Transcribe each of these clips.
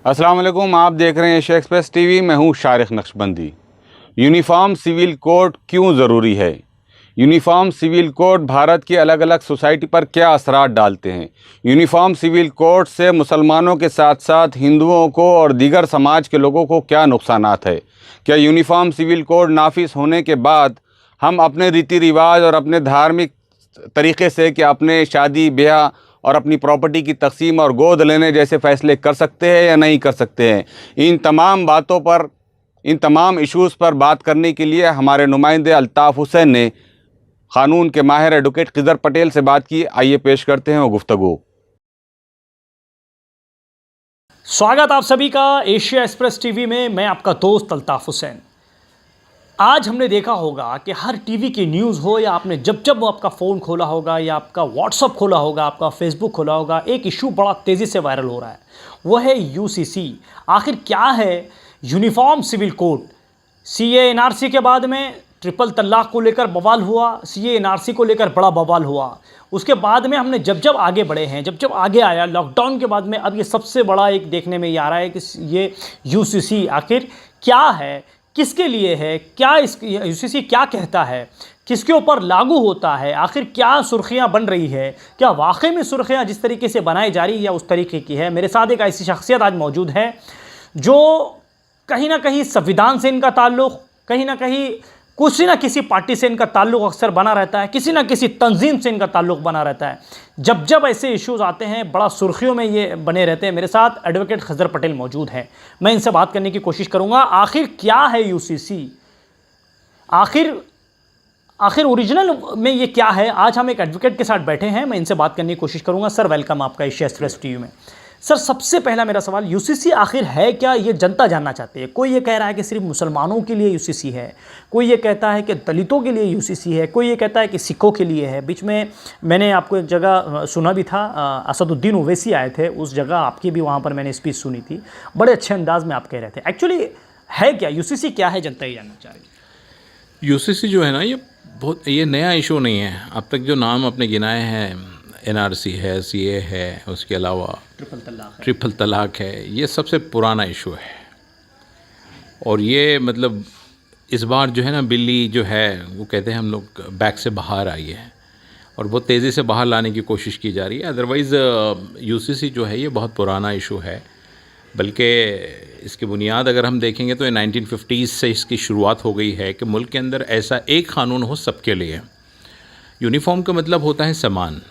अस्सलाम वालेकुम, आप देख रहे हैं एशिया एक्सप्रेस टीवी। मैं हूं Sharik Naqshbandi. Uniform civil code क्यों ज़रूरी है? यूनिफॉर्म सिविल कोड भारत की अलग अलग सोसाइटी पर क्या असरात डालते हैं? यूनिफॉर्म सिविल कोड से मुसलमानों के साथ साथ हिंदुओं को और दीगर समाज के लोगों को क्या नुकसानात है? क्या यूनिफॉर्म सिविल कोड नाफिज होने के बाद हम अपने रीति रिवाज और अपने धार्मिक तरीक़े से कि अपने शादी ब्याह और अपनी प्रॉपर्टी की तकसीम और गोद लेने जैसे फ़ैसले कर सकते हैं या नहीं कर सकते हैं? इन तमाम बातों पर, इन तमाम इश्यूज़ पर बात करने के लिए हमारे नुमाइंदे अल्ताफ़ हुसैन ने क़ानून के माहिर एडवोकेट खिज़र पटेल से बात की। आइए पेश करते हैं वो गुफ्तगू। स्वागत आप सभी का एशिया एक्सप्रेस टीवी में। मैं आपका दोस्त अल्ताफ़ हुसैन। आज हमने देखा होगा कि हर टीवी की न्यूज़ हो या आपने जब जब आपका फ़ोन खोला होगा या आपका व्हाट्सअप खोला होगा, आपका फेसबुक खोला होगा, एक इशू बड़ा तेज़ी से वायरल हो रहा है। वो है यूसीसी। आखिर क्या है uniform civil code? CA NRC के बाद में ट्रिपल तलाक को लेकर बवाल हुआ, सीए एनआरसी को लेकर बड़ा बवाल हुआ। उसके बाद में हमने जब जब आगे बढ़े हैं, जब जब आगे आया लॉकडाउन के बाद में, अब ये सबसे बड़ा एक देखने में ये आ रहा है कि ये यूसीसी आखिर क्या है, किसके लिए है, क्या इस यूसीसी क्या कहता है, किसके ऊपर लागू होता है, आखिर क्या सुर्खियां बन रही है, क्या वाकई में सुर्खियां जिस तरीके से बनाई जा रही है या उस तरीके की है। मेरे साथ एक ऐसी शख्सियत आज मौजूद है जो कहीं ना कहीं संविधान से इनका ताल्लुक़, कहीं ना कहीं किसी ना किसी पार्टी से इनका ताल्लुक़ अक्सर बना रहता है, किसी ना किसी तंजीम से इनका ताल्लुक़ बना रहता है। जब जब ऐसे इश्यूज़ आते हैं बड़ा सुर्खियों में ये बने रहते हैं। मेरे साथ एडवोकेट खिज़र पटेल मौजूद हैं। मैं इनसे बात करने की कोशिश करूँगा आखिर क्या है यूसीसी, आखिर ओरिजिनल में ये क्या है। आज हम एक एडवोकेट के साथ बैठे हैं, मैं इनसे बात करने की कोशिश करूँगा। सर वेलकम आपका एशिया एक्सप्रेस टीवी में। सर सबसे पहला मेरा सवाल, यूसीसी आखिर है क्या, ये जनता जानना चाहती है। कोई ये कह रहा है कि सिर्फ मुसलमानों के लिए यूसीसी है, कोई ये कहता है कि दलितों के लिए यूसीसी है, कोई ये कहता है कि सिखों के लिए है। बीच में मैंने आपको एक जगह सुना भी था, असदुद्दीन ओवैसी आए थे, उस जगह आपकी भी वहाँ पर मैंने स्पीच सुनी थी। बड़े अच्छे अंदाज में आप कह रहे थे। एक्चुअली है क्या यूसीसी, क्या है, जनता ये जानना चाह रही है। यूसीसी जो है ना, ये नया इशू नहीं है। अब तक जो नाम आपने गिनाए हैं, एनआरसी है, सीए है, उसके अलावा ट्रिपल तलाक है, ये सबसे पुराना इशू है। और ये मतलब इस बार जो है ना, बिल्ली जो है वो कहते हैं हम लोग बैग से बाहर आई है और बहुत तेज़ी से बाहर लाने की कोशिश की जा रही है। अदरवाइज़ यूसीसी जो है ये बहुत पुराना इशू है। बल्कि इसकी बुनियाद अगर हम देखेंगे तो ये 1950s से इसकी शुरुआत हो गई है कि मुल्क के अंदर ऐसा एक क़ानून हो सबके लिए। यूनिफॉर्म का मतलब होता है समान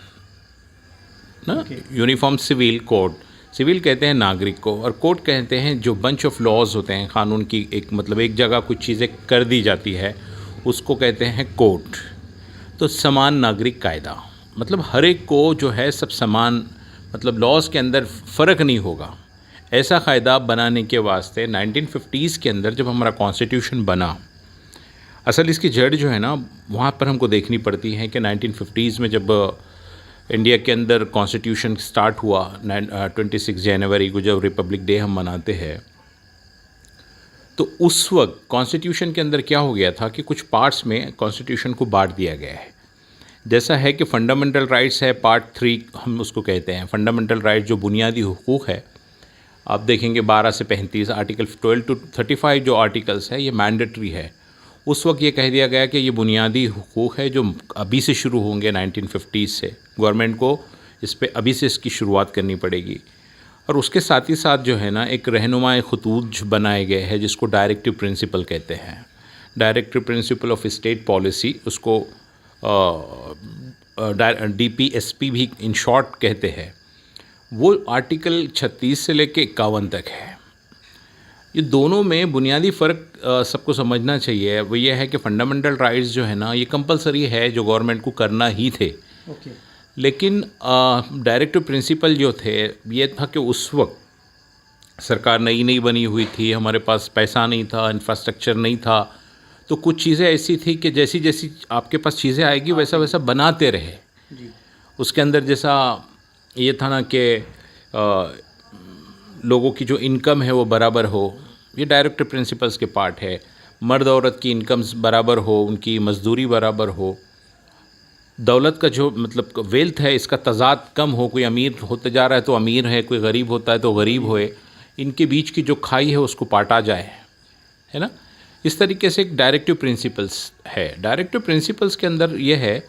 ना। यूनिफॉर्म सिविल कोड, सिविल कहते हैं नागरिक को और कोड कहते हैं जो बंच ऑफ लॉज होते हैं, क़ानून की एक मतलब एक जगह कुछ चीज़ें कर दी जाती है उसको कहते हैं कोड। तो समान नागरिक कायदा मतलब हर एक को जो है सब समान, मतलब लॉज के अंदर फ़र्क नहीं होगा, ऐसा कायदा बनाने के वास्ते 1950s के अंदर जब हमारा कॉन्स्टिट्यूशन बना, असल इसकी जड़ जो है ना वहाँ पर हमको देखनी पड़ती है कि 1950s में जब इंडिया के अंदर कॉन्स्टिट्यूशन स्टार्ट हुआ, 26 जनवरी को जब रिपब्लिक डे हम मनाते हैं, तो उस वक्त कॉन्स्टिट्यूशन के अंदर क्या हो गया था कि कुछ पार्ट्स में कॉन्स्टिट्यूशन को बांट दिया गया है। जैसा है कि फंडामेंटल राइट्स है, पार्ट 3 हम उसको कहते हैं। फंडामेंटल राइट्स जो बुनियादी हुकूक़ है, आप देखेंगे 12 से 35, आर्टिकल 12 to 35 जो आर्टिकल्स है ये मैंडेटरी है। उस वक्त ये कह दिया गया कि ये बुनियादी हुकूक़ है जो अभी से शुरू होंगे 1950s से, गवर्नमेंट को इस पे अभी से इसकी शुरुआत करनी पड़ेगी। और उसके साथ ही साथ जो है ना एक रहनुमाई खतूत बनाए गए हैं जिसको डायरेक्टिव प्रिंसिपल कहते हैं। Directive principle of state policy, उसको DPSP भी इन शॉर्ट कहते हैं। वो आर्टिकल 36 से लेके 51 तक है। ये दोनों में बुनियादी फ़र्क सबको समझना चाहिए। वो ये है कि फ़ंडामेंटल राइट्स जो है ना ये कंपलसरी है, जो गवर्नमेंट को करना ही थे। लेकिन डायरेक्टिव प्रिंसिपल जो थे ये था कि उस वक्त सरकार नई नई बनी हुई थी, हमारे पास पैसा नहीं था, इंफ्रास्ट्रक्चर नहीं था, तो कुछ चीज़ें ऐसी थी कि जैसी जैसी आपके पास चीज़ें आएगी वैसा वैसा बनाते रहे। उसके अंदर जैसा ये था ना कि लोगों की जो इनकम है वो बराबर हो, ये डायरेक्टिव प्रिंसिपल्स के पार्ट है। मर्द औरत की इनकम्स बराबर हो, उनकी मजदूरी बराबर हो, दौलत का जो मतलब वेल्थ है इसका तज़ाद कम हो, कोई अमीर होते जा रहा है तो अमीर है, कोई गरीब होता है तो गरीब होए, इनके बीच की जो खाई है उसको पाटा जाए, है ना। इस तरीके से एक डायरेक्टिव प्रिंसिपल्स है। डायरेक्टिव प्रिंसिपल्स के अंदर ये है,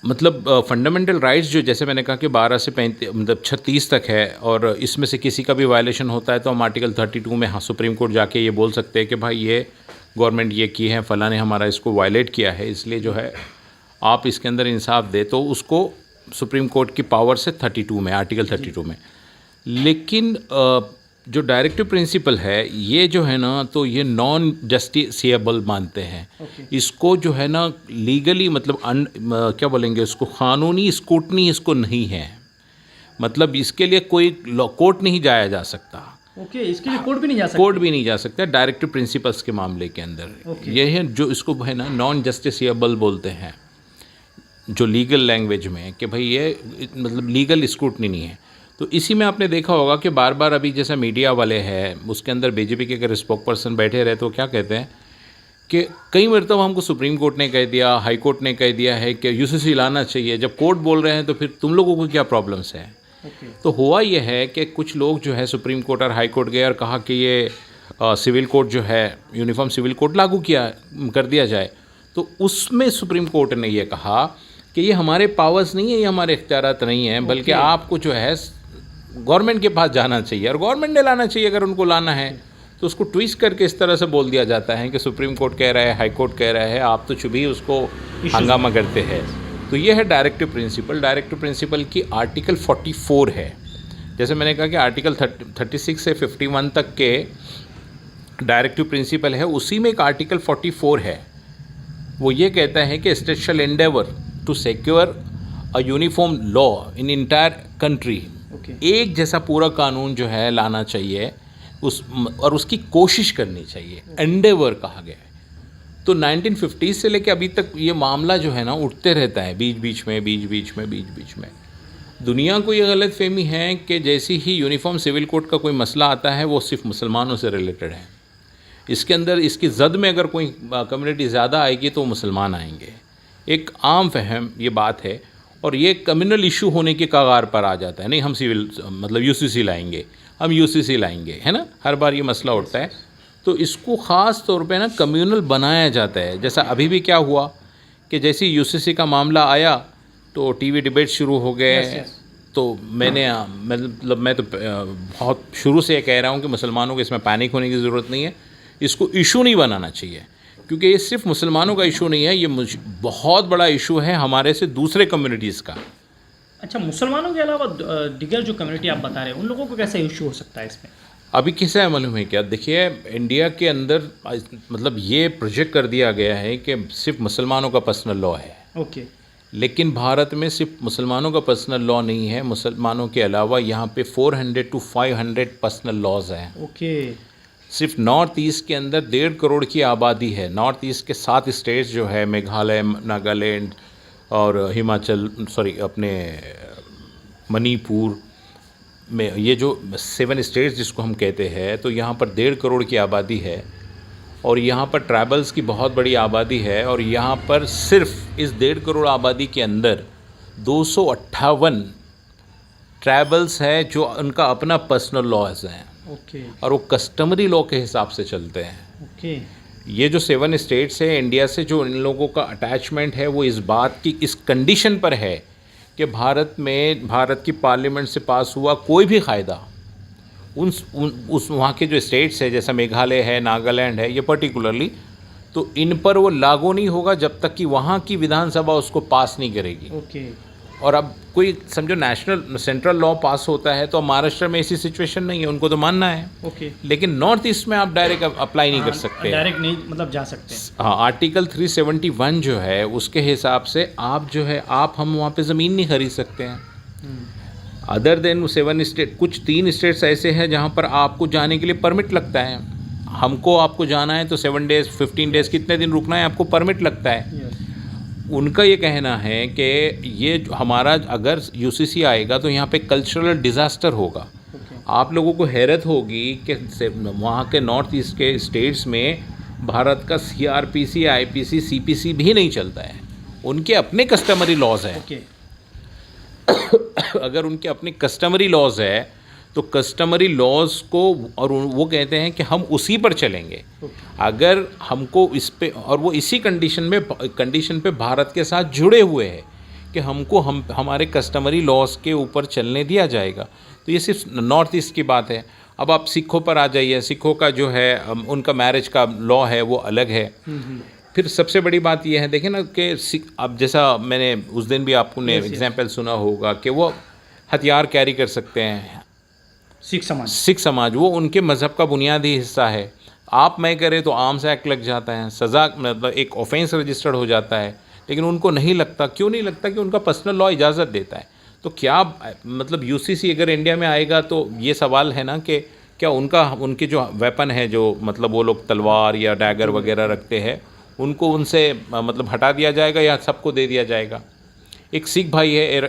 मतलब फंडामेंटल राइट्स जो, जैसे मैंने कहा कि 12 से 36 तक है, और इसमें से किसी का भी वायलेशन होता है तो हम आर्टिकल 32 में सुप्रीम कोर्ट जाके ये बोल सकते हैं कि भाई ये गवर्नमेंट ये की है, फलां ने हमारा इसको वायलेट किया है, इसलिए जो है आप इसके अंदर इंसाफ दे, तो उसको सुप्रीम कोर्ट की पावर से 32 में, आर्टिकल 32 में। लेकिन जो डायरेक्टिव प्रिंसिपल है ये जो है ना, तो ये नॉन जस्टिसिएबल मानते हैं। इसको जो है ना लीगली, मतलब क्या बोलेंगे उसको, क़ानूनी स्क्रूटनी इसको नहीं है, मतलब इसके लिए कोई कोर्ट नहीं जाया जा सकता। इसके लिए कोर्ट भी नहीं जा सकता। कोर्ट भी नहीं जा सकता डायरेक्टिव प्रिंसिपल्स के मामले के अंदर। ये है जो इसको है ना नॉन जस्टिसिएबल बोलते हैं जो लीगल लैंग्वेज में, कि भाई ये मतलब लीगल स्क्रूटनी नहीं है। तो इसी में आपने देखा होगा कि बार बार अभी जैसा मीडिया वाले हैं, उसके अंदर बीजेपी के अगर स्पोक पर्सन बैठे रहे तो क्या कहते हैं कि कई मरतबा हमको सुप्रीम कोर्ट ने कह दिया, हाई कोर्ट ने कह दिया है कि यूसीसी लाना चाहिए। जब कोर्ट बोल रहे हैं तो फिर तुम लोगों को क्या प्रॉब्लम्स है। तो हुआ ये है कि कुछ लोग जो है सुप्रीम कोर्ट और हाई कोर्ट गए और कहा कि ये सिविल कोड जो है, यूनिफॉर्म सिविल कोड लागू कर दिया जाए। तो उसमें सुप्रीम कोर्ट ने ये कहा कि ये हमारे पावर्स नहीं है, ये हमारे इख्तियारात नहीं हैं, बल्कि आपको जो है गवर्नमेंट के पास जाना चाहिए और गवर्नमेंट ने लाना चाहिए। अगर उनको लाना है तो उसको ट्विस्ट करके इस तरह से बोल दिया जाता है कि सुप्रीम कोर्ट कह रहा है, हाई कोर्ट कह रहा है, आप तो चुभी उसको हंगामा करते हैं। तो ये है डायरेक्टिव प्रिंसिपल। डायरेक्टिव प्रिंसिपल की आर्टिकल 44 है। जैसे मैंने कहा कि आर्टिकल 36 से 51 तक के डायरेक्टिव प्रिंसिपल है, उसी में एक आर्टिकल 44 है। वो ये कहता है कि state shall endeavour to secure a uniform law in entire country. एक जैसा पूरा कानून जो है लाना चाहिए और उसकी कोशिश करनी चाहिए, एंडेवर कहा गया है। तो 1950 से लेकर अभी तक ये मामला जो है ना उठते रहता है, बीच बीच में। दुनिया को ये गलत फहमी है कि जैसे ही यूनिफॉर्म सिविल कोड का कोई मसला आता है वो सिर्फ मुसलमानों से रिलेटेड है। इसके अंदर इसकी जद में अगर कोई कम्युनिटी ज़्यादा आएगी तो मुसलमान आएंगे। एक आम फहम ये बात है, और ये कम्युनल इशू होने के कगार पर आ जाता है। नहीं, हम सिविल मतलब यूसीसी लाएंगे, हम यूसीसी लाएंगे, है ना, हर बार ये मसला उठता है। तो इसको ख़ास तौर पे ना कम्युनल बनाया जाता है। जैसा अभी भी क्या हुआ कि जैसे यूसीसी का मामला आया तो टीवी डिबेट शुरू हो गए। तो मैं तो बहुत शुरू से कह रहा हूँ कि मुसलमानों को इसमें पैनिक होने की ज़रूरत नहीं है, इसको इशू नहीं बनाना चाहिए, क्योंकि ये सिर्फ मुसलमानों का इशू नहीं है, ये बहुत बड़ा इशू है हमारे से दूसरे कम्युनिटीज़ का। अच्छा, मुसलमानों के अलावा दिगर जो कम्युनिटी आप बता रहे हैं उन लोगों को कैसे इशू हो सकता है इसमें? अभी किसे है मालूम है क्या? देखिए, इंडिया के अंदर मतलब ये प्रोजेक्ट कर दिया गया है कि सिर्फ मुसलमानों का पर्सनल लॉ है। ओके। लेकिन भारत में सिर्फ मुसलमानों का पर्सनल लॉ नहीं है, मुसलमानों के अलावा यहाँ पे 400 to 500 पर्सनल लॉज हैं। ओके। सिर्फ नॉर्थ ईस्ट के अंदर 1.5 करोड़ की आबादी है। नॉर्थ ईस्ट के 7 स्टेट्स जो है, मेघालय, नागालैंड और अपने मणिपुर में, ये जो 7 स्टेट्स जिसको हम कहते हैं, तो यहाँ पर 1.5 करोड़ की आबादी है और यहाँ पर ट्राइबल्स की बहुत बड़ी आबादी है। और यहाँ पर सिर्फ इस 1.5 करोड़ आबादी के अंदर 258 ट्राइबल्स हैं जो उनका अपना पर्सनल लॉज हैं। ओके। और वो कस्टमरी लॉ के हिसाब से चलते हैं। ओके। ये जो 7 स्टेट्स है, इंडिया से जो इन लोगों का अटैचमेंट है वो इस बात की, इस कंडीशन पर है कि भारत की पार्लियामेंट से पास हुआ कोई भी कायदा उस वहाँ के जो स्टेट्स है, जैसा मेघालय है, नागालैंड है, ये पर्टिकुलरली, तो इन पर वो लागू नहीं होगा जब तक कि वहाँ की विधानसभा उसको पास नहीं करेगी। ओके। और अब कोई समझो नेशनल सेंट्रल लॉ पास होता है तो महाराष्ट्र में ऐसी सिचुएशन नहीं है, उनको तो मानना है। ओके। लेकिन नॉर्थ ईस्ट में आप डायरेक्ट अप्लाई नहीं कर सकते, डायरेक्ट नहीं मतलब जा सकते। हाँ, आर्टिकल 371 जो है उसके हिसाब से आप जो है हम वहाँ पे ज़मीन नहीं खरीद सकते हैं। अदर देन 7 स्टेट, कुछ 3 स्टेट्स ऐसे हैं जहाँ पर आपको जाने के लिए परमिट लगता है। आपको जाना है तो 7 डेज़ 15 डेज़ कितने दिन रुकना है आपको परमिट लगता है। उनका ये कहना है कि ये हमारा अगर यूसीसी आएगा तो यहाँ पे कल्चरल डिज़ास्टर होगा। आप लोगों को हैरत होगी कि वहाँ के नॉर्थ ईस्ट के स्टेट्स में भारत का CRPC, IPC, CPC भी नहीं चलता है। उनके अपने कस्टमरी लॉज हैं। अगर उनके अपने कस्टमरी लॉज है तो कस्टमरी लॉज को, और वो कहते हैं कि हम उसी पर चलेंगे अगर हमको इस पे, और वो इसी कंडीशन पे भारत के साथ जुड़े हुए हैं कि हमको हमारे कस्टमरी लॉज के ऊपर चलने दिया जाएगा। तो ये सिर्फ नॉर्थ ईस्ट की बात है। अब आप सिखों पर आ जाइए, सिखों का जो है उनका मैरिज का लॉ है वो अलग है। फिर सबसे बड़ी बात यह है, देखें ना कि अब जैसा मैंने उस दिन भी आपको ने एग्जाम्पल सुना होगा कि वो हथियार कैरी कर सकते हैं, सिख समाज वो उनके मज़हब का बुनियादी हिस्सा है। आप मैं करें तो आर्म्स एक्ट लग जाता है, सज़ा मतलब एक ऑफेंस रजिस्टर्ड हो जाता है, लेकिन उनको नहीं लगता। क्यों नहीं लगता? कि उनका पर्सनल लॉ इजाज़त देता है। तो क्या मतलब यूसीसी अगर इंडिया में आएगा तो ये सवाल है ना कि क्या उनके जो वेपन है, जो मतलब वो लोग तलवार या डैगर वगैरह रखते हैं, उनको उनसे मतलब हटा दिया जाएगा या सबको दे दिया जाएगा? एक सिख भाई है,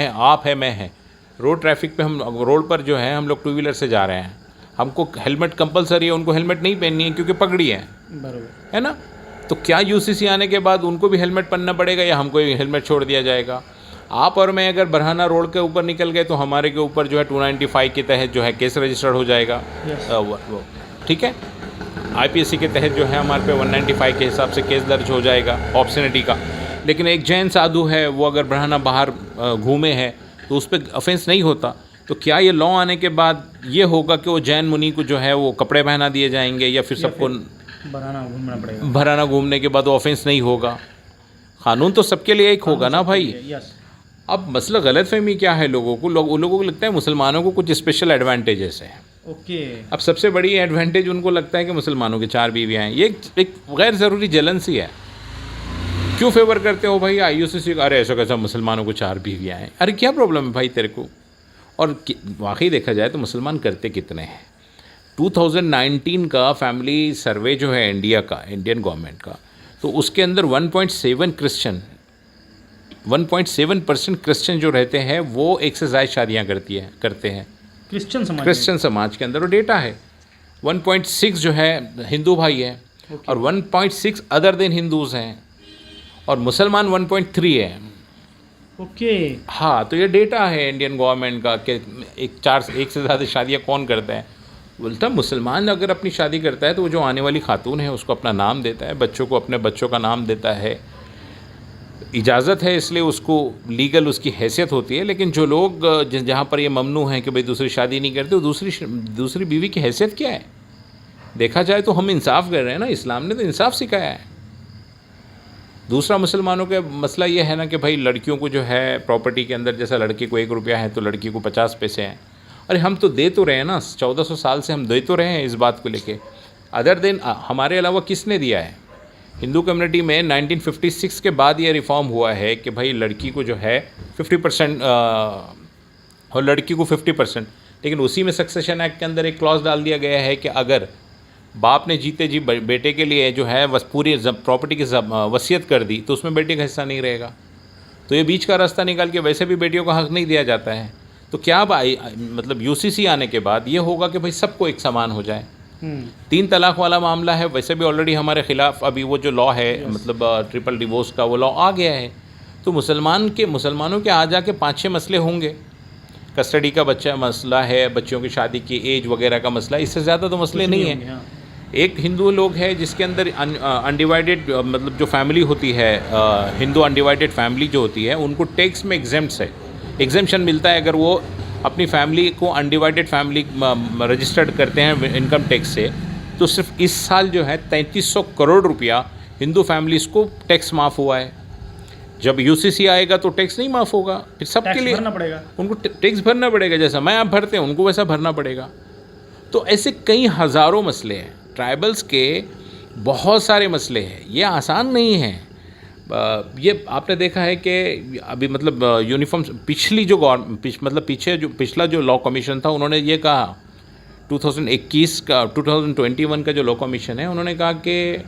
आप है, मैं है, रोड ट्रैफिक पे हम रोड पर जो है हम लोग टू व्हीलर से जा रहे हैं, हमको हेलमेट कंपलसरी है, उनको हेलमेट नहीं पहननी है क्योंकि पगड़ी है, बराबर है ना? तो क्या यूसीसी आने के बाद उनको भी हेलमेट पहनना पड़ेगा या हमको हेलमेट छोड़ दिया जाएगा? आप और मैं अगर बरहाना रोड के ऊपर निकल गए तो हमारे के ऊपर जो है 295 के तहत जो है केस रजिस्टर्ड हो जाएगा। ठीक है, आईपीसी के तहत जो है हमारे पे 195 के हिसाब से केस दर्ज हो जाएगा ऑब्ससेनिटी का। लेकिन एक जैन साधु है, वो अगर बरहाना बाहर घूमे है तो उस पर ऑफेंस नहीं होता। तो क्या ये लॉ आने के बाद ये होगा कि वो जैन मुनि को जो है वो कपड़े पहना दिए जाएंगे या फिर सबको बरहाना घूमना पड़ेगा? बरहाना घूमने के बाद वो ऑफेंस नहीं होगा। कानून तो सबके लिए एक होगा ना भाई। अब मसला गलतफहमी क्या है लोगों को लगता है मुसलमानों को कुछ स्पेशल एडवांटेजेस है। ओके। अब सबसे बड़ी एडवांटेज उनको लगता है कि मुसलमानों के 4 बीवियाँ हैं। ये एक गैर ज़रूरी जलन सी है। क्यों फेवर करते हो भाई आईयूसीसी? अरे ऐसा कैसा मुसलमानों को 4 बीवियाँ हैं? अरे क्या प्रॉब्लम है भाई तेरे को? और वाकई देखा जाए तो मुसलमान करते कितने हैं? 2019 का फैमिली सर्वे जो है इंडिया का, इंडियन गवर्नमेंट का, तो उसके अंदर 1.7% क्रिश्चियन जो रहते हैं वो एक से ज़्यादा शादियाँ करते हैं क्रिश्चियन समाज के अंदर। वो डेटा है। 1.6 जो है हिंदू भाई है और 1.6 अदर देन हिंदूज़ हैं और मुसलमान 1.3 है। ओके। हाँ, तो ये डेटा है इंडियन गवर्नमेंट का कि एक से ज़्यादा शादियाँ कौन करता है। बोलता मुसलमान अगर अपनी शादी करता है तो वो जो आने वाली खातून है उसको अपना नाम देता है, बच्चों को अपने बच्चों का नाम देता है। इजाज़त है इसलिए उसको लीगल उसकी हैसियत होती है। लेकिन जो लोग जहाँ पर ये ममनू हैं कि भाई दूसरी शादी नहीं करते, दूसरी बीवी की हैसियत क्या है? देखा जाए तो हम इंसाफ कर रहे हैं ना, इस्लाम ने तो इंसाफ सिखाया है। दूसरा मुसलमानों का मसला ये है ना कि भाई लड़कियों को जो है प्रॉपर्टी के अंदर, जैसा लड़के को 1 रुपया है तो लड़की को 50 पैसे हैं। अरे हम तो दे तो रहे हैं ना, 1400 साल से हम दे तो रहे हैं इस बात को लेके। अदर देन हमारे अलावा किसने दिया है? हिंदू कम्युनिटी में 1956 के बाद ये रिफॉर्म हुआ है कि भाई लड़की को जो है 50% और लड़की को 50%। लेकिन उसी में सक्सेशन एक्ट के अंदर एक क्लॉज डाल दिया गया है कि अगर बाप ने जीते जी बेटे के लिए जो है पूरी प्रॉपर्टी की वसीयत कर दी तो उसमें बेटे का हिस्सा नहीं रहेगा। तो ये बीच का रास्ता निकाल के वैसे भी बेटियों को हक़ नहीं दिया जाता है। तो क्या मतलब यूसीसी आने के बाद ये होगा कि भाई सबको एक समान हो जाए। 3 तलाक वाला मामला है, वैसे भी ऑलरेडी हमारे ख़िलाफ़ अभी वो जो लॉ है मतलब ट्रिपल डिवोर्स का वो लॉ आ गया है। तो मुसलमानों के आ जाके 5-6 मसले होंगे। कस्टडी का बच्चा मसला है, बच्चों की शादी की एज वगैरह का मसला, इससे ज़्यादा तो मसले नहीं हैं। एक हिंदू लोग है जिसके अंदर अनडिवाइडेड मतलब जो फैमिली होती है, हिंदू अनडिवाइडेड फैमिली जो होती है, उनको टैक्स में एग्जेम्पशन मिलता है अगर वो अपनी फैमिली को अनडिवाइडेड फैमिली रजिस्टर्ड करते हैं इनकम टैक्स से। तो सिर्फ इस साल जो है 3300 करोड़ रुपया हिंदू फैमिलीज़ को टैक्स माफ़ हुआ है। जब यूसीसी आएगा तो टैक्स नहीं माफ़ होगा, फिर सबके लिए भरना पड़ेगा, उनको टैक्स भरना पड़ेगा। जैसा मैं आप भरते हैं उनको वैसा भरना पड़ेगा। तो ऐसे कई हज़ारों मसले हैं, ट्राइबल्स के बहुत सारे मसले हैं, ये आसान नहीं है। ये आपने देखा है कि अभी मतलब यूनिफॉर्म पिछला जो लॉ कमीशन था, उन्होंने ये कहा 2021 का जो लॉ कमीशन है, उन्होंने कहा कि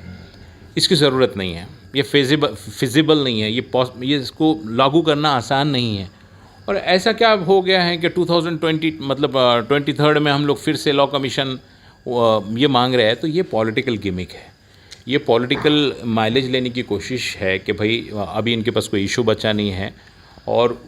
इसकी ज़रूरत नहीं है, ये फिजिबल नहीं है, ये इसको लागू करना आसान नहीं है। और ऐसा क्या हो गया है कि 2020 मतलब 23rd में हम लोग फिर से लॉ कमीशन ये मांग रहे हैं। तो ये पॉलिटिकल गिमिक है, ये पॉलिटिकल माइलेज लेने की कोशिश है कि भाई अभी इनके पास कोई इशू बचा नहीं है। और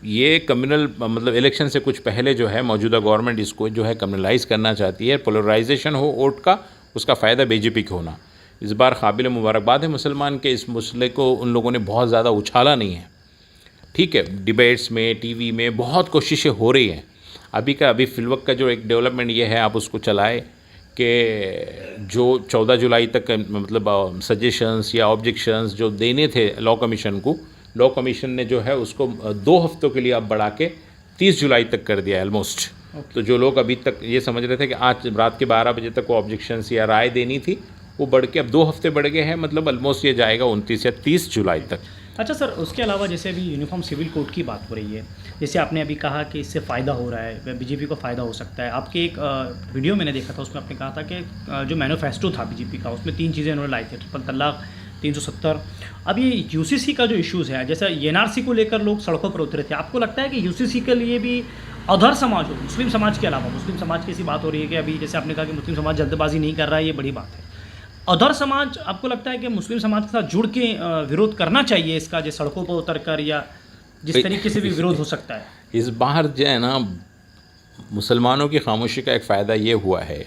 ये कम्युनल मतलब इलेक्शन से कुछ पहले जो है मौजूदा गवर्नमेंट इसको जो है कम्युनलाइज करना चाहती है, पोलराइजेशन हो वोट का, उसका फ़ायदा बीजेपी को होना। इस बार काबिल मुबारकबाद है मुसलमान के इस मसले को उन लोगों ने बहुत ज़्यादा उछाला नहीं है। ठीक है, डिबेट्स में, टीवी में बहुत कोशिशें हो रही हैं। अभी फिलवक्त का जो एक डेवलपमेंट ये है, आप उसको चलाए कि जो 14 जुलाई तक मतलब सजेशंस या ऑब्जेक्शंस जो देने थे लॉ कमीशन को, लॉ कमीशन ने जो है उसको 2 हफ्तों के लिए अब बढ़ा के 30 जुलाई तक कर दिया ऑलमोस्ट। तो जो लोग अभी तक ये समझ रहे थे कि आज रात के 12 बजे तक वो ऑब्जेक्शंस या राय देनी थी, वो बढ़ के अब 2 हफ्ते बढ़ गए हैं, मतलब ऑलमोस्ट ये जाएगा 29 या 30 जुलाई तक। अच्छा सर, उसके अलावा जैसे अभी यूनिफॉर्म सिविल कोड की बात हो रही है, जैसे आपने अभी कहा कि इससे फ़ायदा हो रहा है, बीजेपी को फ़ायदा हो सकता है। आपके एक वीडियो मैंने देखा था, उसमें आपने कहा था कि जो मैनिफेस्टो था बीजेपी का, उसमें 3 चीज़ें उन्होंने लाई थी, ट्रिपल तलाक, 370। अब ये यूसीसी का जो इश्यूज़ है, जैसे एनआरसी को लेकर लोग सड़कों पर उतरे थे, आपको लगता है कि यूसीसी के लिए भी अदर समाज हो, मुस्लिम समाज के अलावा, मुस्लिम समाज की ऐसी बात हो रही है कि अभी जैसे आपने कहा कि मुस्लिम समाज जल्दबाजी नहीं कर रहा है, ये बड़ी बात है। अदर समाज, आपको लगता है कि मुस्लिम समाज के साथ जुड़ के विरोध करना चाहिए इसका, जो सड़कों पर उतर कर या जिस तरीके से भी विरोध हो सकता है? इस बार जो है ना, मुसलमानों की खामोशी का एक फ़ायदा ये हुआ है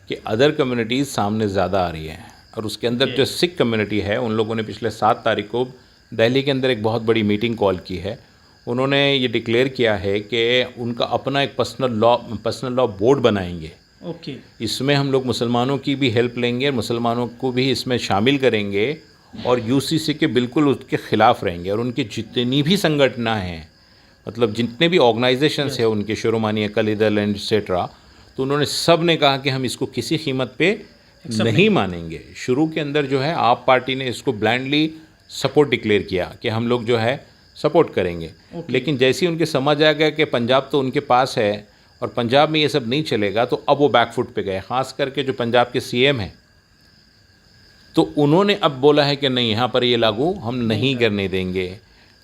कि अदर कम्युनिटीज़ सामने ज़्यादा आ रही हैं, और उसके अंदर जो सिख कम्युनिटी है, उन लोगों ने पिछले 7 तारीख को दिल्ली के अंदर एक बहुत बड़ी मीटिंग कॉल की है। उन्होंने ये डिक्लेयर किया है कि उनका अपना एक पर्सनल लॉ बोर्ड बनाएंगे। ओके। इसमें हम लोग मुसलमानों की भी हेल्प लेंगे, मुसलमानों को भी इसमें शामिल करेंगे, और यूसीसी के बिल्कुल उसके ख़िलाफ़ रहेंगे। और उनकी जितनी भी संगठना हैं, मतलब जितने भी ऑर्गेनाइजेशंस हैं उनके, शुरुमानी अकली दल एंड एक्सेट्रा, तो उन्होंने सब ने कहा कि हम इसको किसी कीमत पे नहीं मानेंगे। शुरू के अंदर जो है आप पार्टी ने इसको ब्लाइंडली सपोर्ट डिक्लेयर किया कि हम लोग जो है सपोर्ट करेंगे, लेकिन जैसे ही उनके समझ आ गया कि पंजाब तो उनके पास है और पंजाब में ये सब नहीं चलेगा, तो अब वो बैकफुट पे गए। ख़ास करके जो पंजाब के सीएम हैं, तो उन्होंने अब बोला है कि नहीं, यहाँ पर ये लागू हम नहीं करने देंगे।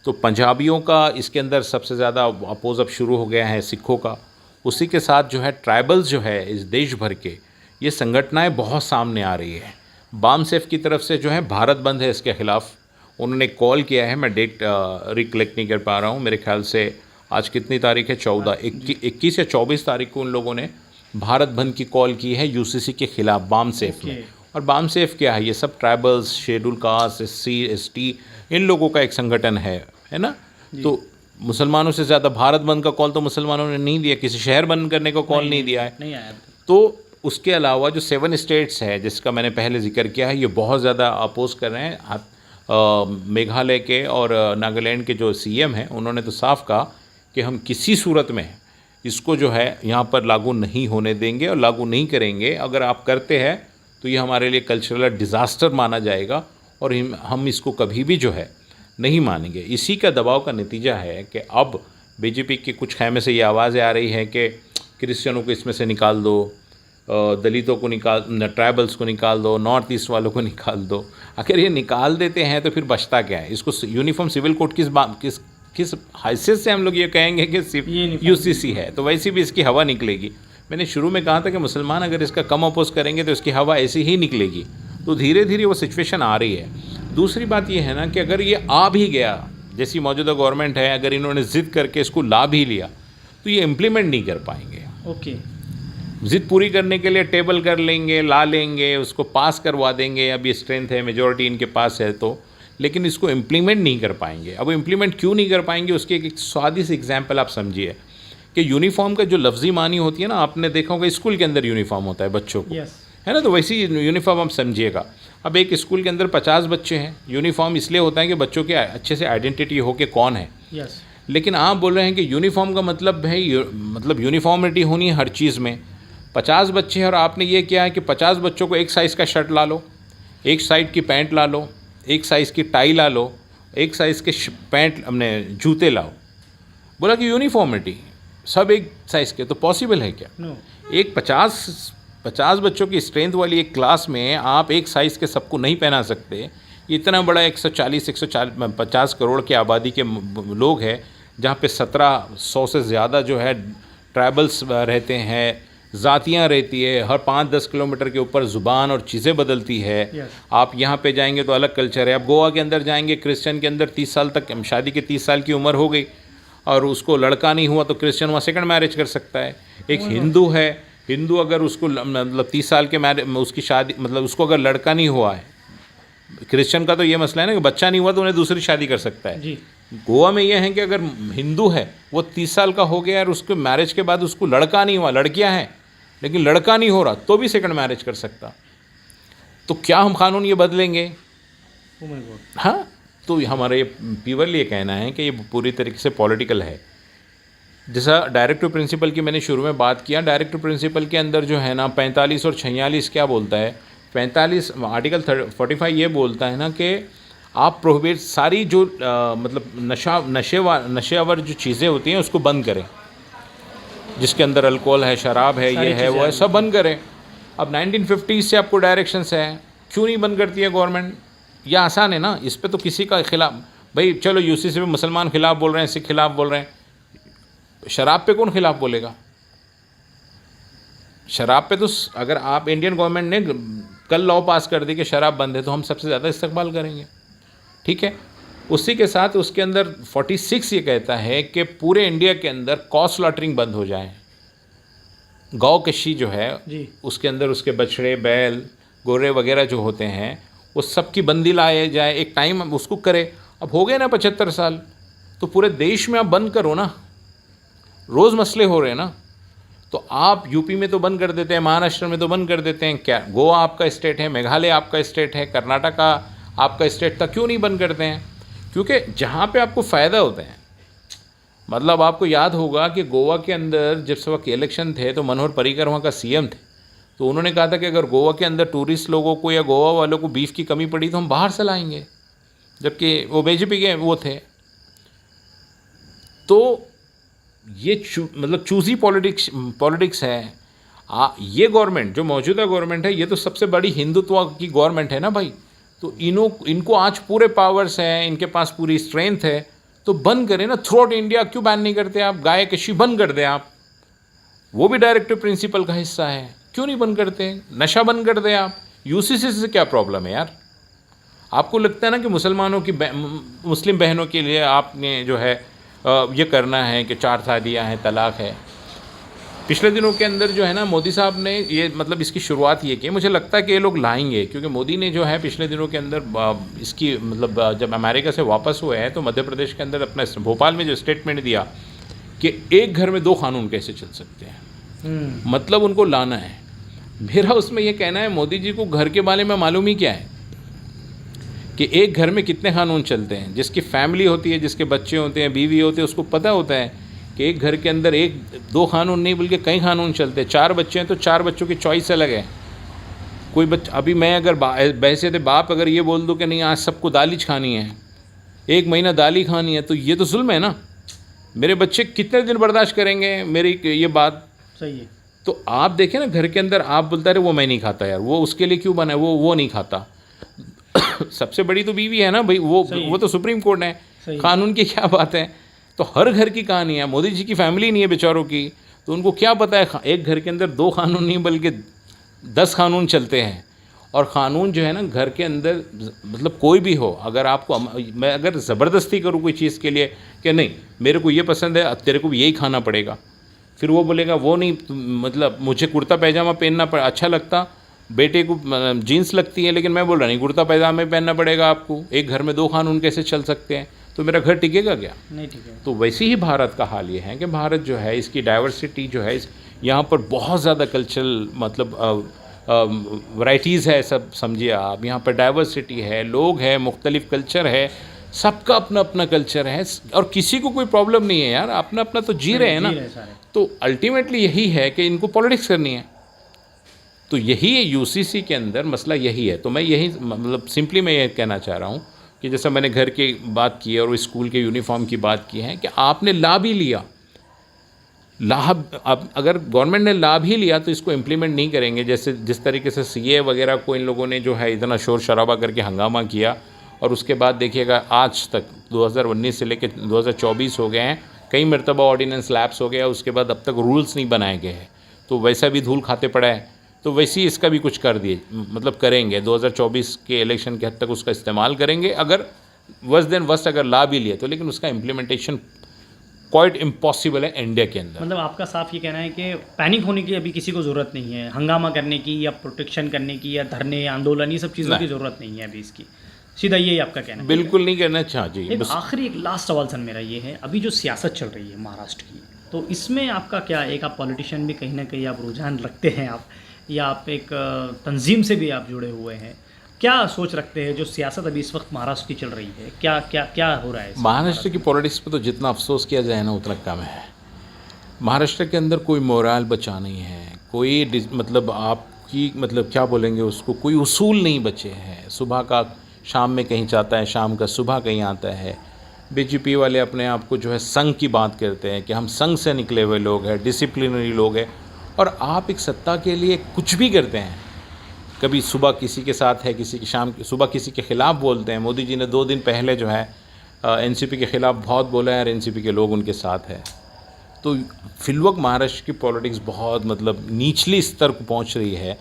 तो पंजाबियों का इसके अंदर सबसे ज़्यादा अपोज अब शुरू हो गया है, सिखों का। उसी के साथ जो है ट्राइबल्स जो है इस देश भर के, ये संगठनाएं बहुत सामने आ रही है। बामसेफ की तरफ से जो है भारत बंद है, इसके ख़िलाफ़ उन्होंने कॉल किया है। मैं डेट रिकलेक्ट नहीं कर पा रहा हूँ, मेरे ख्याल से आज कितनी तारीख है, 14, 21 या 24 तारीख को उन लोगों ने भारत बंद की कॉल की है यूसीसी के ख़िलाफ़, बामसेफ में। और बामसेफ क्या है, ये सब tribals, schedule caste, SC, ST, इन लोगों का एक संगठन है ना। तो मुसलमानों से ज़्यादा भारत बंद का कॉल तो मुसलमानों ने नहीं दिया, किसी शहर बंद करने का कॉल नहीं दिया है, नहीं आया। तो उसके अलावा जो 7 स्टेट्स है, जिसका मैंने पहले जिक्र किया है, ये बहुत ज़्यादा अपोज कर रहे हैं। मेघालय के और नागालैंड के जो सीएम हैं, उन्होंने तो साफ कहा कि हम किसी सूरत में इसको जो है यहाँ पर लागू नहीं होने देंगे और लागू नहीं करेंगे। अगर आप करते हैं तो ये हमारे लिए कल्चरल डिज़ास्टर माना जाएगा और हम इसको कभी भी जो है नहीं मानेंगे। इसी का दबाव का नतीजा है कि अब बीजेपी के कुछ खैमे से ये आवाज़ें आ रही हैं कि क्रिश्चियनों को इसमें से निकाल दो, दलितों को निकाल, ट्राइबल्स को निकाल दो, नॉर्थ ईस्ट वालों को निकाल दो। अगर ये निकाल देते हैं तो फिर बचता क्या है? इसको यूनिफॉर्म सिविल कोड किस हैसियत से हम लोग ये कहेंगे कि यूसीसी है? तो वैसे भी इसकी हवा निकलेगी। मैंने शुरू में कहा था कि मुसलमान अगर इसका कम अपोज करेंगे तो इसकी हवा ऐसी ही निकलेगी। तो धीरे धीरे वो सिचुएशन आ रही है। दूसरी बात ये है ना कि अगर ये आ भी गया, जैसी मौजूदा गवर्नमेंट है, अगर इन्होंने ज़िद करके इसको ला भी लिया तो ये इम्प्लीमेंट नहीं कर पाएंगे। ओके। ज़िद पूरी करने के लिए टेबल कर लेंगे, ला लेंगे, उसको पास करवा देंगे, अब ये स्ट्रेंथ है, मेजॉरिटी इनके पास है, तो लेकिन इसको इम्प्लीमेंट नहीं कर पाएंगे। अब इम्प्लीमेंट क्यों नहीं कर पाएंगे, उसकी एक स्वादी सी एग्जाम्पल आप समझिए कि यूनिफॉर्म का जो लफ्ज़ी मानी होती है ना, आपने देखा होगा स्कूल के अंदर यूनिफॉर्म होता है बच्चों को, है ना, तो वैसी यूनिफॉर्म आप समझिएगा। अब एक स्कूल के अंदर 50 बच्चे हैं, यूनिफॉर्म इसलिए होता है कि बच्चों के अच्छे से आइडेंटिटी हो कि कौन है। लेकिन आप बोल रहे हैं कि यूनिफॉर्म का मतलब है, मतलब यूनिफॉर्मिटी होनी है हर चीज़ में। 50 बच्चे हैं और आपने ये किया है कि 50 बच्चों को एक साइज़ का शर्ट ला लो, एक साइज़ की पैंट ला लो, एक साइज़ की टाई ला लो, एक साइज़ के पैंट अपने जूते लाओ। बोला कि यूनिफॉर्मिटी सब एक साइज़ के, तो पॉसिबल है क्या? एक 50 बच्चों की स्ट्रेंथ वाली एक क्लास में आप एक साइज़ के सबको नहीं पहना सकते। इतना बड़ा 150 करोड़ की आबादी के लोग हैं, जहाँ पे 1700 से ज़्यादा जो है ट्राइबल्स रहते हैं, ज़ातियाँ रहती है, हर 5-10 किलोमीटर के ऊपर ज़ुबान और चीज़ें बदलती है। आप यहाँ पे जाएंगे तो अलग कल्चर है। आप गोवा के अंदर जाएंगे, क्रिश्चियन के अंदर 30 साल तक शादी के 30 साल की उम्र हो गई, और उसको लड़का नहीं हुआ तो क्रिश्चियन वहाँ सेकंड मैरिज कर सकता है। एक हिंदू है, हिंदू अगर उसको मतलब 30 साल के उसकी शादी मतलब उसको अगर लड़का नहीं हुआ है, क्रिश्चियन का तो ये मसला है ना कि बच्चा नहीं हुआ तो उन्हें दूसरी शादी कर सकता है। जी। गोवा में ये है कि अगर हिंदू है वो 30 साल का हो गया और उसके मैरिज के बाद उसको लड़का नहीं हुआ, लड़कियां हैं लेकिन लड़का नहीं हो रहा तो भी सेकंड मैरिज कर सकता। तो क्या हम कानून ये बदलेंगे? हाँ, तो हमारा ये प्योरली ये कहना है कि ये पूरी तरीके से पॉलिटिकल है। जैसा डायरेक्टिव प्रिंसिपल की मैंने शुरू में बात किया, डायरेक्टिव प्रिंसिपल के अंदर जो है ना 45 और 46 क्या बोलता है, 45 आर्टिकल 45 ये बोलता है ना कि आप प्रोहिबिट सारी जो मतलब नशेवर जो चीज़ें होती हैं उसको बंद करें, जिसके अंदर अल्कोहल है, शराब है, ये है, वो है, सब बंद करें। अब 1950 से आपको डायरेक्शंस है, क्यों नहीं बंद करती है गवर्नमेंट? ये आसान है ना, इस पे तो किसी का खिलाफ, भाई चलो यूसीसी में मुसलमान खिलाफ बोल रहे हैं, सिख खिलाफ बोल रहे हैं, शराब पे कौन खिलाफ बोलेगा? शराब पे तो अगर आप इंडियन गवर्नमेंट ने कल लॉ पास कर दी कि शराब बंद है तो हम सबसे ज़्यादा इस्तकबाल करेंगे, ठीक है। उसी के साथ उसके अंदर 46 ये कहता है कि पूरे इंडिया के अंदर कॉ स्लॉटरिंग बंद हो जाए। गौ कशी जो है उसके अंदर उसके बछड़े, बैल, गोरे वगैरह जो होते हैं वो सब की बंदी लाए जाए, एक टाइम उसको करे। अब हो गए ना 75 साल, तो पूरे देश में आप बंद करो ना, रोज़ मसले हो रहे हैं ना। तो आप यूपी में तो बंद कर देते हैं, महाराष्ट्र में तो बंद कर देते हैं, क्या गोवा आपका स्टेट है, मेघालय आपका स्टेट है, कर्नाटका आपका स्टेट था, क्यों नहीं बंद करते हैं? क्योंकि जहाँ पे आपको फ़ायदा होता है, मतलब आपको याद होगा कि गोवा के अंदर जब वक्त इलेक्शन थे तो मनोहर पर्रिकर वहाँ का सीएम थे, तो उन्होंने कहा था कि अगर गोवा के अंदर टूरिस्ट लोगों को या गोवा वालों को बीफ की कमी पड़ी तो हम बाहर से लाएंगे, जबकि वो बीजेपी के वो थे। तो ये मतलब चूज़ी पॉलिटिक्स है। ये गवर्नमेंट जो मौजूदा गवर्नमेंट है ये तो सबसे बड़ी हिंदुत्व की गवर्नमेंट है ना भाई, तो इनको आज पूरे पावर्स हैं, इनके पास पूरी स्ट्रेंथ है, तो बंद करें ना। थ्रू आउट इंडिया क्यों बैन नहीं करते आप? गाय कशी बंद कर दें आप, वो भी डायरेक्टिव प्रिंसिपल का हिस्सा है, क्यों नहीं बंद करते? नशा बंद कर दें आप। यूसीसी से क्या प्रॉब्लम है यार? आपको लगता है ना कि मुसलमानों की मुस्लिम बहनों के लिए आपने जो है ये करना है कि 4 शादियाँ हैं, तलाक है। पिछले दिनों के अंदर जो है ना मोदी साहब ने ये मतलब इसकी शुरुआत ये की, मुझे लगता है कि ये लोग लाएंगे, क्योंकि मोदी ने जो है पिछले दिनों के अंदर इसकी मतलब जब अमेरिका से वापस हुए हैं तो मध्य प्रदेश के अंदर अपना भोपाल में जो स्टेटमेंट दिया कि एक घर में 2 कानून कैसे चल सकते हैं, मतलब उनको लाना है। मेरा उसमें ये कहना है मोदी जी को घर के बारे में मालूम ही क्या है कि एक घर में कितने कानून चलते हैं। जिसकी फैमिली होती है, जिसके बच्चे होते हैं, बीवी होते हैं, उसको पता होता है कि एक घर के अंदर 1-2 कानून नहीं बल्कि कई कानून चलते हैं। 4 बच्चे हैं तो 4 बच्चों की चॉइस अलग है। कोई अभी मैं अगर बहसे थे बाप अगर ये बोल दूं कि नहीं आज सबको दाल ही खानी है, 1 महीना दाल ही खानी है, तो ये तो जुल्म है ना। मेरे बच्चे कितने दिन बर्दाश्त करेंगे मेरी ये बात? सही है। तो आप देखें ना घर के अंदर आप बोलता रहे वो मैं नहीं खाता यार, वो उसके लिए क्यों बना है, वो नहीं खाता। सबसे बड़ी तो बीवी है ना भाई, वो तो सुप्रीम कोर्ट है, कानून की क्या बात है। तो हर घर की कहानी है, मोदी जी की फैमिली नहीं है बेचारों की, तो उनको क्या पता है एक घर के अंदर 2 कानून नहीं बल्कि 10 कानून चलते हैं। और क़ानून जो है ना घर के अंदर मतलब कोई भी हो, अगर आपको मैं अगर ज़बरदस्ती करूँ कोई चीज़ के लिए कि नहीं मेरे को ये पसंद है तेरे को भी यही खाना पड़ेगा, फिर वो बोलेगा वो नहीं मतलब मुझे कुर्ता पैजामा पहनना अच्छा लगता, बेटे को जीन्स लगती है, लेकिन मैं बोल रहा नहीं कुर्ता पैजामा पहनना पड़ेगा आपको। एक घर में 2 कानून कैसे चल सकते हैं? तो मेरा घर टिकेगा क्या? नहीं टिकेगा। तो वैसे ही भारत का हाल ये है कि भारत जो है इसकी डाइवर्सिटी जो है यहाँ पर बहुत ज़्यादा कल्चरल मतलब वैराइटीज़ है, सब समझिए आप। यहाँ पर डाइवर्सिटी है, लोग हैं, मुख्तलिफ कल्चर है, सबका अपना अपना कल्चर है और किसी को कोई प्रॉब्लम नहीं है यार, अपना अपना तो जी रहे हैं ना। तो अल्टीमेटली यही है कि इनको पॉलिटिक्स करनी है, तो यही है यूसीसी के अंदर मसला यही है। तो मैं यही मतलब सिंपली मैं ये कहना चाह रहा हूँ कि जैसा मैंने घर की बात की है और स्कूल के यूनिफॉर्म की बात की है कि आपने लाभ ही लिया, लाभ अब अगर गवर्नमेंट ने लाभ ही लिया तो इसको इम्प्लीमेंट नहीं करेंगे। जैसे जिस तरीके से सीए वगैरह को इन लोगों ने जो है इतना शोर शराबा करके हंगामा किया और उसके बाद देखिएगा आज तक 2019 से लेकर 2024 हो गए हैं, कई मरतबा ऑर्डिनेंस लैप्स हो गया, उसके बाद अब तक रूल्स नहीं बनाए गए हैं, तो वैसा भी धूल खाते पड़ा है। तो वैसे ही इसका भी कुछ कर दिए मतलब करेंगे 2024 के इलेक्शन के हद तक उसका इस्तेमाल करेंगे, अगर वर्स देन वर्स्ट अगर लाभ भी लिए तो, लेकिन उसका इम्प्लीमेंटेशन क्वाइट इम्पॉसिबल है इंडिया के अंदर। मतलब आपका साफ ये कहना है कि पैनिक होने की अभी किसी को ज़रूरत नहीं है, हंगामा करने की या प्रोटेक्शन करने की या धरने आंदोलन, ये सब चीज़ों की ज़रूरत नहीं है अभी इसकी, सीधा यही आपका कहना है? बिल्कुल नहीं करना चाहिए। एक आखिरी एक लास्ट सवाल सर मेरा ये है, अभी जो सियासत चल रही है महाराष्ट्र की, तो इसमें आपका क्या, एक आप पॉलिटिशियन भी कहीं ना कहीं आप रुझान रखते हैं आप, या आप एक तंजीम से भी आप जुड़े हुए हैं, क्या सोच रखते हैं जो सियासत अभी इस वक्त महाराष्ट्र की चल रही है, क्या क्या क्या हो रहा है महाराष्ट्र की पॉलिटिक्स पे? तो जितना अफसोस किया जाए ना उतना कम है। महाराष्ट्र के अंदर कोई मोराल बचा नहीं है, कोई मतलब आपकी मतलब क्या बोलेंगे उसको, कोई उसूल नहीं बचे हैं। सुबह का शाम में कहीं जाता है, शाम का सुबह कहीं आता है। बीजेपी वाले अपने आप को जो है संघ की बात करते हैं कि हम संघ से निकले हुए लोग हैं, डिसिप्लिनरी लोग हैं, और आप एक सत्ता के लिए कुछ भी करते हैं। कभी सुबह किसी के साथ है, किसी की शाम, सुबह किसी के ख़िलाफ़ बोलते हैं। मोदी जी ने 2 दिन पहले जो है एनसीपी के ख़िलाफ़ बहुत बोला है और एनसीपी के लोग उनके साथ है। तो फिलवक्त महाराष्ट्र की पॉलिटिक्स बहुत मतलब निचली स्तर को पहुंच रही है,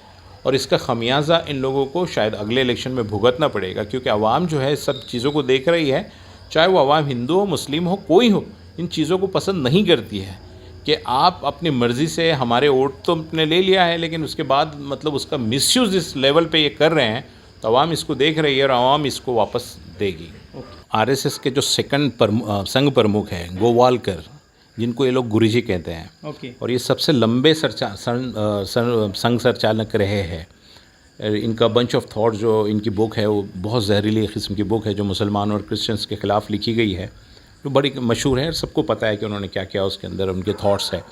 और इसका खमियाजा इन लोगों को शायद अगले इलेक्शन में भुगतना पड़ेगा, क्योंकि आवाम जो है सब चीज़ों को देख रही है। चाहे वो आवाम हिंदू हो, मुस्लिम हो, कोई हो, इन चीज़ों को पसंद नहीं करती है कि आप अपनी मर्ज़ी से हमारे वोट तो आपने ले लिया है, लेकिन उसके बाद मतलब उसका मिसयूज़ इस लेवल पे ये कर रहे हैं, तो आवाम इसको देख रही है और आवाम इसको वापस देगी। आरएसएस के जो सेकंड संघ प्रमुख है गोवालकर, जिनको ये लोग गुरुजी कहते हैं, और ये सबसे लंबे संघ संचालक रहे हैं। इनका बंच ऑफ थॉट जो इनकी बुक है वो बहुत जहरीली किस्म की बुक है, जो मुसलमान और क्रिश्चियंस के ख़िलाफ़ लिखी गई है, जो बड़ी मशहूर है और सबको पता है कि उन्होंने क्या किया उसके अंदर, उनके थॉट्स है।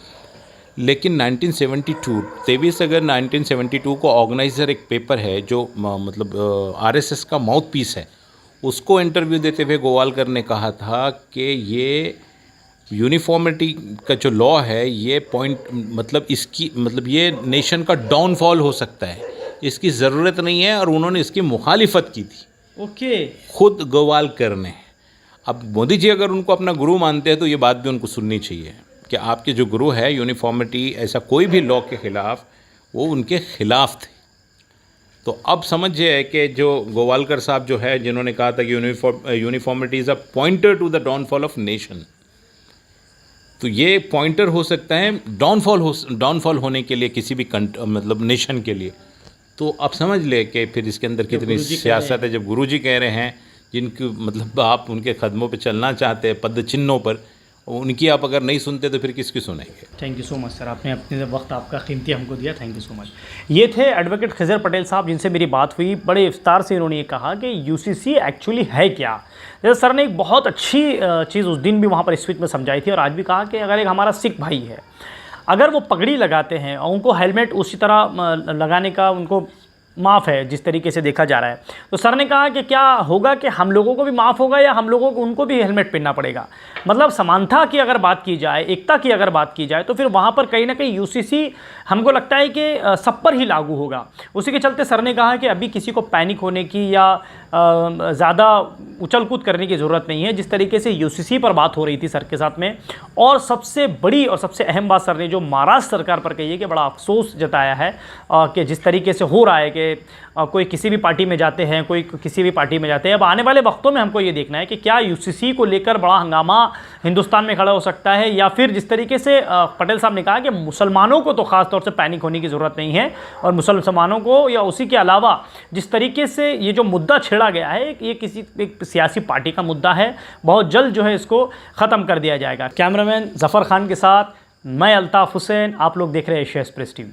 लेकिन 23 अगस्त 1972 को ऑर्गेनाइज़र एक पेपर है जो मतलब आरएसएस का माउथ पीस है, उसको इंटरव्यू देते हुए गोवालकर ने कहा था कि ये यूनिफॉर्मिटी का जो लॉ है, ये पॉइंट मतलब इसकी मतलब ये नेशन का डाउनफॉल हो सकता है, इसकी ज़रूरत नहीं है, और उन्होंने इसकी मुखालिफत की थी। खुद गोवालकर ने। अब मोदी जी अगर उनको अपना गुरु मानते हैं तो ये बात भी उनको सुननी चाहिए कि आपके जो गुरु है यूनिफॉर्मिटी, ऐसा कोई भी लॉ के ख़िलाफ़, वो उनके ख़िलाफ़ थे। तो अब समझिए कि जो गोवालकर साहब जो है, जिन्होंने कहा था कि uniformity is a pointer to the downfall of nation, तो ये पॉइंटर हो सकता है डाउनफॉल होने के लिए किसी भी मतलब नेशन के लिए। तो आप समझ ले कि फिर इसके अंदर कितनी सियासत है। जब गुरुजी कह रहे हैं, जिनकी मतलब आप उनके कदमों पे चलना चाहते हैं, पद चिन्हों पर, उनकी आप अगर नहीं सुनते तो फिर किसकी सुनेंगे। Thank you so much sir, आपने अपने वक्त आपका कीमती हमको दिया, थैंक यू सो मच। ये थे एडवोकेट खिज़र पटेल साहब, जिनसे मेरी बात हुई। बड़े विस्तार से इन्होंने ये कहा कि यूसीसी एक्चुअली है क्या। जैसे सर ने एक बहुत अच्छी चीज़ उस दिन भी वहाँ पर स्पीच में समझाई थी, और आज भी कहा कि अगर एक हमारा सिख भाई है, अगर वो पगड़ी लगाते हैं और उनको हेलमेट उसी तरह लगाने का उनको माफ़ है, जिस तरीके से देखा जा रहा है, तो सर ने कहा कि क्या होगा कि हम लोगों को भी माफ़ होगा या हम लोगों को उनको भी हेलमेट पहनना पड़ेगा। मतलब समानता की अगर बात की जाए, एकता की अगर बात की जाए, तो फिर वहाँ पर कहीं ना कहीं यूसीसी हमको लगता है कि सब पर ही लागू होगा। उसी के चलते सर ने कहा कि अभी किसी को पैनिक होने की या ज़्यादा उछल कूद करने की ज़रूरत नहीं है, जिस तरीके से यूसीसी पर बात हो रही थी सर के साथ में। और सबसे बड़ी और सबसे अहम बात सर ने जो महाराष्ट्र सरकार पर कही है कि बड़ा अफसोस जताया है कि जिस तरीके से हो रहा है कि कोई किसी भी पार्टी में जाते हैं, कोई किसी भी पार्टी में जाते हैं। अब आने वाले वक्तों में हमको ये देखना है कि क्या यूसीसी को लेकर बड़ा हंगामा हिंदुस्तान में खड़ा हो सकता है, या फिर जिस तरीके से पटेल साहब ने कहा कि मुसलमानों को तो ख़ास तौर से पैनिक होने की ज़रूरत नहीं है, और मुसलमानों को या उसी के अलावा जिस तरीके से ये जो मुद्दा छेड़ा गया है, ये किसी एक सियासी पार्टी का मुद्दा है, बहुत जल्द जो है इसको ख़त्म कर दिया जाएगा। कैमरामैन ज़फ़र खान के साथ मैं अल्ताफ़ हुसैन, आप लोग देख रहे हैं एशिया एक्सप्रेस टीवी।